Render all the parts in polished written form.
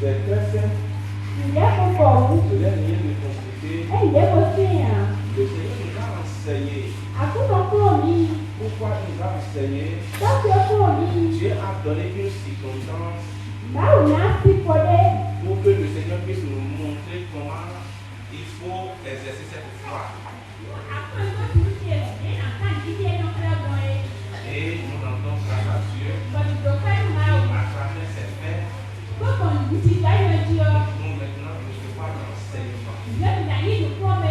C'est très simple. Il est pour vous. Ce n'est rien de compliqué. Et il est aussi. Le Seigneur nous a enseigné. À tout moment, Pourquoi il nous a enseigné? donc le pour Dieu a donné une circonstance là où il y a un petit volet. pour que le Seigneur puisse nous montrer comment il faut exercer cette foi. Et nous rendons grâce à Dieu à travers cette fête. Nous maintenant recevons l'enseignement. Et comprendre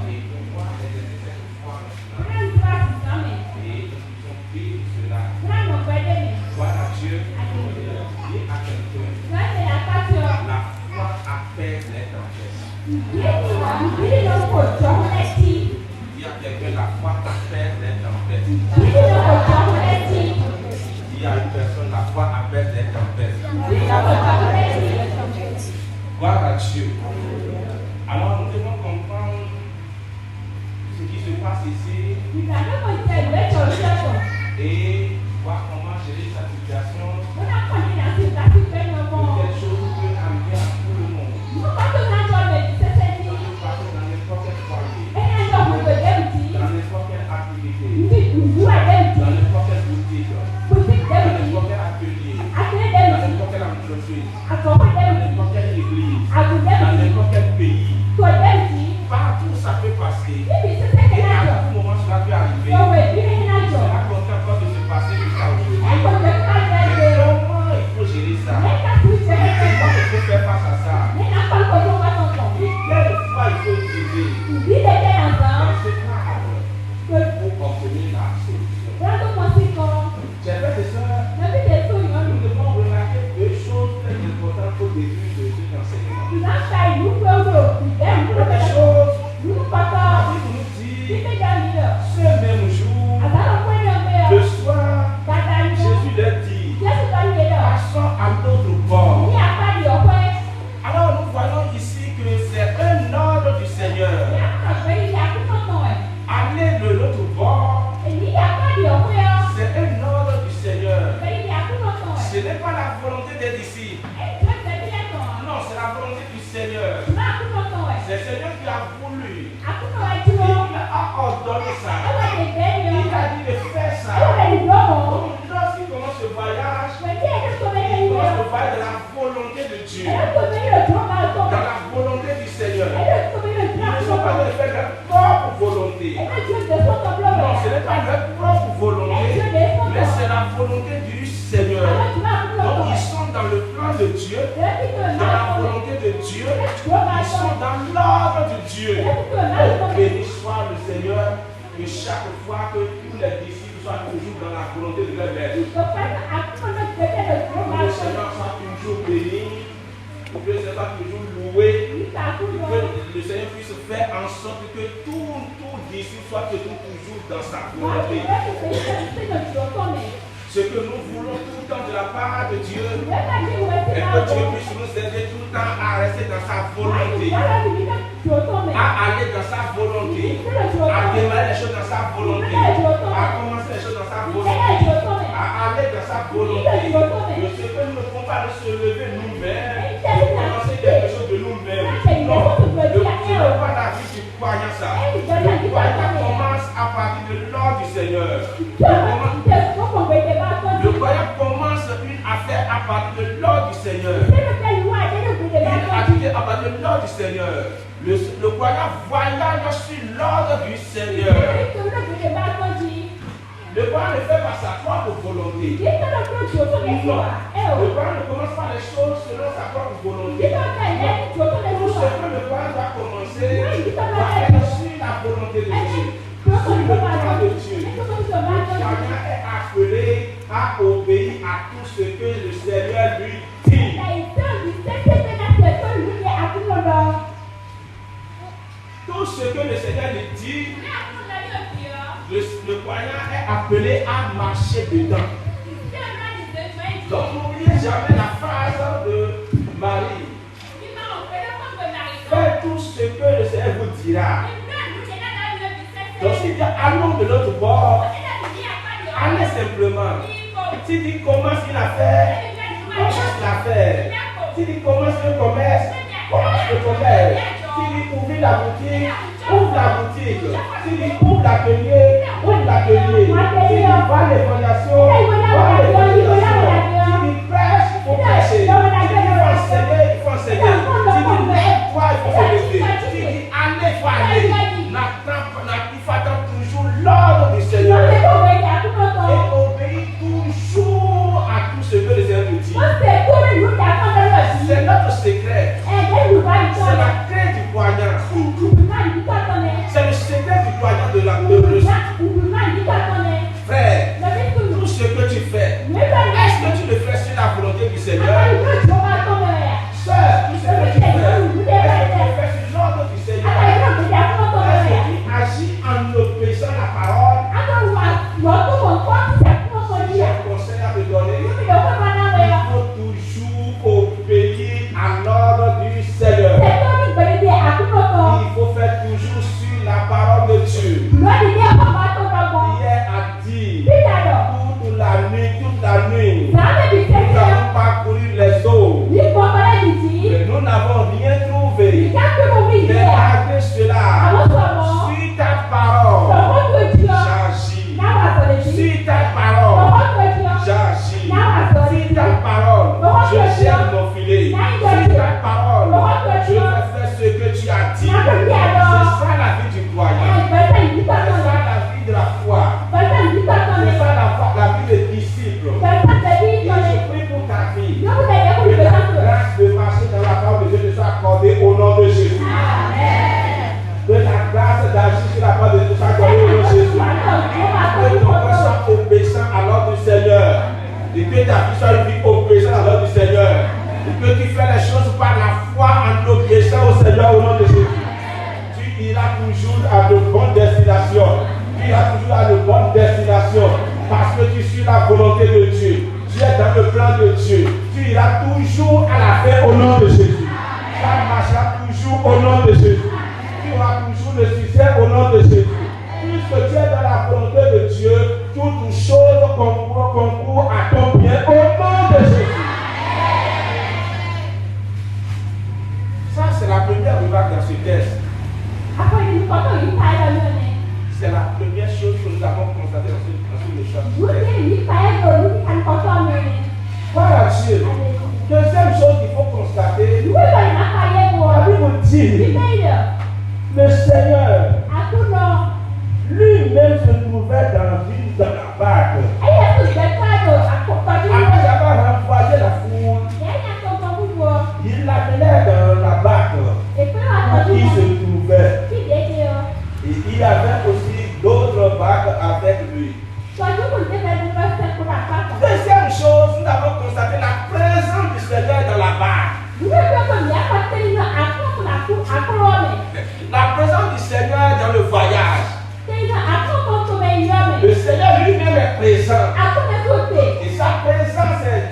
et pouvoir exercer cette foi maintenant. Et nous pouvons vivre cela. Gloire à Dieu. Dis à quelqu'un, la foi apaise les tempêtes. Dis à quelqu'un, la foi apaise les tempêtes. Dis à une personne, la foi apaise les tempêtes. Gloire à Dieu. Alors nous devons comprendre ce qui se passe ici et voir comment gérer cette situation. Quelque chose peut arriver à tout le monde. Ça peut passer dans n'importe quel foyer, dans n'importe quelle activité, dans n'importe quelle boutique, dans n'importe quel atelier, dans n'importe quelle entreprise, dans n'importe quelle église, dans n'importe quel pays. Partout ça peut passer. Et à tout moment cela peut arriver. Cela compte encore de se passer jusqu'à aujourd'hui. Mais comment il faut gérer ça? Comment il faut faire face à ça? Et quelle foi il faut utiliser dans ce cadre pour obtenir la solution? Chers frères et sœurs, nous devons remarquer deux choses très importantes au début de cet enseignement. La première chose, la Bible nous dit, ce même jour, le soir, Jésus leur dit, passons à notre bord. Alors nous voyons ici que c'est un ordre du Seigneur. Aller de l'autre bord, c'est un ordre du Seigneur. Ce n'est pas la volonté des disciples. Non, c'est la volonté du Seigneur. C'est le Seigneur qui a voulu. Il a ordonné ça. Il a dit de faire ça. Donc, lorsqu'il commence le voyage, il commence le voyage de la volonté de Dieu. Dans la volonté du Seigneur. Ils ne sont pas de faire leur propre volonté. Non, ce n'est pas leur propre volonté, mais c'est la volonté du Seigneur. Donc, ils sont dans le plan de Dieu, dans la volonté de Dieu, ils sont dans l'ordre de Dieu. Oh, béni soit le Seigneur, que chaque fois que tous les disciples soient toujours dans la volonté de leur maître. Que le Seigneur soit toujours béni, que le Seigneur soit toujours loué, que le Seigneur puisse faire en sorte que tout disciple soit toujours dans sa volonté. Ce que nous voulons tout le temps de la part de Dieu, et que Dieu puisse nous aider tout le temps à rester dans sa volonté, à aller dans sa volonté, à démarrer les choses dans sa volonté, à commencer les choses dans sa volonté, à aller dans sa volonté. Mais ce que nous ne pouvons pas se lever nous-mêmes, pour commencer quelque chose de nous-mêmes. Non, ce n'est pas la vie du croyant ça. Le croyant commence à partir de l'ordre du Seigneur. Le croyant commence une affaire à partir de l'ordre du Seigneur. Une activité à partir de l'ordre du Seigneur. Le croyant voyage sur l'ordre du Seigneur. Le croyant ne fait pas sa propre volonté. Non. Le croyant ne commence pas les choses selon sa propre volonté. Tout ce que le croyant doit commencer doit être sur la volonté de Dieu. Sur le plan de Dieu. Le croyant est appelé à obéir à tout ce que le Seigneur lui dit. Tout ce que le Seigneur lui dit, le croyant est appelé à marcher dedans. Donc n'oubliez jamais la phrase de Marie. Faites tout ce que le Seigneur vous dira. Donc s'il dit allons de l'autre bord, allez simplement. S'il dit commence une affaire, commence l'affaire. Si tu commences le commerce, commence le commerce. Si tu ouvres la boutique, ouvre la boutique. Si tu ouvres l'atelier, ouvre l'atelier. Si tu vas l'évaluation, va l'évaluation. Si tu prêches, il faut prêcher. Si tu vas enseigner, il faut enseigner. Si tu lèves-toi, il faut se lever. Si tu dis allez, il faut aller. Il faut attendre toujours l'ordre du Seigneur. Et obéir toujours à tout ce que le Seigneur te dit. C'est notre secret. C'est la clé du poignard. C'est le secret du poignard de la réussite. Frère, tout ce que tu fais, est-ce que tu le fais sur la volonté du Seigneur? Sœur, tout ce que tu fais, est-ce que tu le fais sur l'ordre du Seigneur? Est-ce que tu agis en obéissant à la parole? Si j'ai un conseil à te donner, il faut toujours obéir à l'ordre du Seigneur. Il faut faire toujours sur la parole de Dieu. Hier a dit, toute la nuit, nous avons parcouru les eaux, mais nous n'avons rien trouvé. Mais malgré cela, sur ta parole, j'agis. Sur ta parole, j'agis. Sur ta parole, je jette mon filet. Sur ta parole, je vais faire ce que tu as dit. C'est ça la vie du croyant. C'est ça la vie de la foi. C'est ça la vie des disciples. Et je prie pour ta vie. Que la grâce de marcher dans la parole de Dieu te soit accordée au nom de Jésus. Que la grâce d'agir sur la parole de Dieu te soit accordée au nom de Jésus. Que ton cœur soit obéissant à l'ordre du Seigneur. Et que ta vie soit une vie obéissante à l'ordre du Seigneur. Et que tu fais les choses par la foi en obéissant au Seigneur au nom de Jésus. Tu iras toujours à de bonnes destinations. Tu iras toujours à de bonnes destinations. Parce que tu suis la volonté de Dieu. Tu es dans le plan de Dieu. Tu iras toujours à la fin au nom de Jésus. Ça marchera toujours au nom de Jésus. Tu auras toujours le succès au nom de Jésus. Puisque tu es dans la volonté de Dieu, toutes choses concourent à ton bien au nom de Jésus. Ça, c'est la première remarque dans ce texte. C'est la première chose que nous avons constatée dans ce méchant. Voilà Dieu. Deuxième chose qu'il faut constater, la Bible dit, le Seigneur lui-même se trouvait dans la barque. Après avoir renvoyé la foule, il l'amenait dans la barque où il se trouvait. Et il y avait aussi d'autres barques avec lui. Deuxième chose, nous avons constaté la présence du Seigneur dans la barque. La présence du Seigneur dans le voyage. Le Seigneur lui-même est présent. Et sa présence est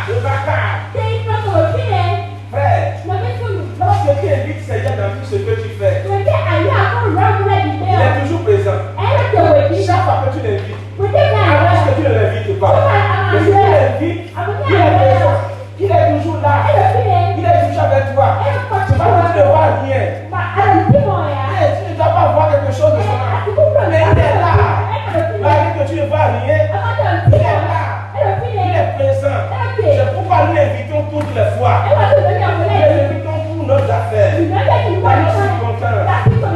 le vacarme. Frère, lorsque tu invites le Seigneur dans tout ce que tu fais, il est toujours présent. Chaque fois que tu l'invites, alors que tu ne l'invites pas, mais si tu l'invites, il est présent. Il est toujours là. Il est toujours avec toi. Tu ne vois rien. Tu ne dois pas voir quelque chose de son âme. Mais il est là. Malgré que tu ne vois rien, il est là. Il est présent. C'est pourquoi nous l'invitons toutes les fois. Nous l'invitons pour nos affaires. Dans nos circonstances.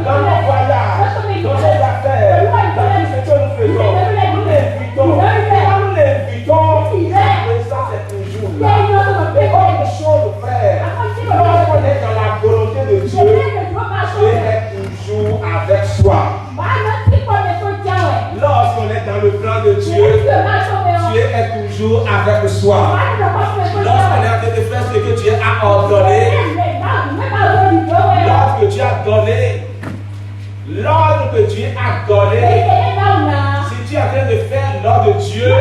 Dans nos voyages. Dans nos affaires. Dans tout ce que nous faisons. Nous l'invitons. Quand nous l'invitons, sa présence est toujours là. Et autre chose, frère, lorsqu'on est dans la volonté de Dieu, Dieu est toujours avec soi. Lorsqu'on est dans le plan de Dieu, Dieu est toujours avec soi. Lorsqu'on est en train de faire ce que Dieu a ordonné, lorsque Dieu a donné, l'ordre que Dieu a donné, si tu es en train de faire l'ordre de Dieu,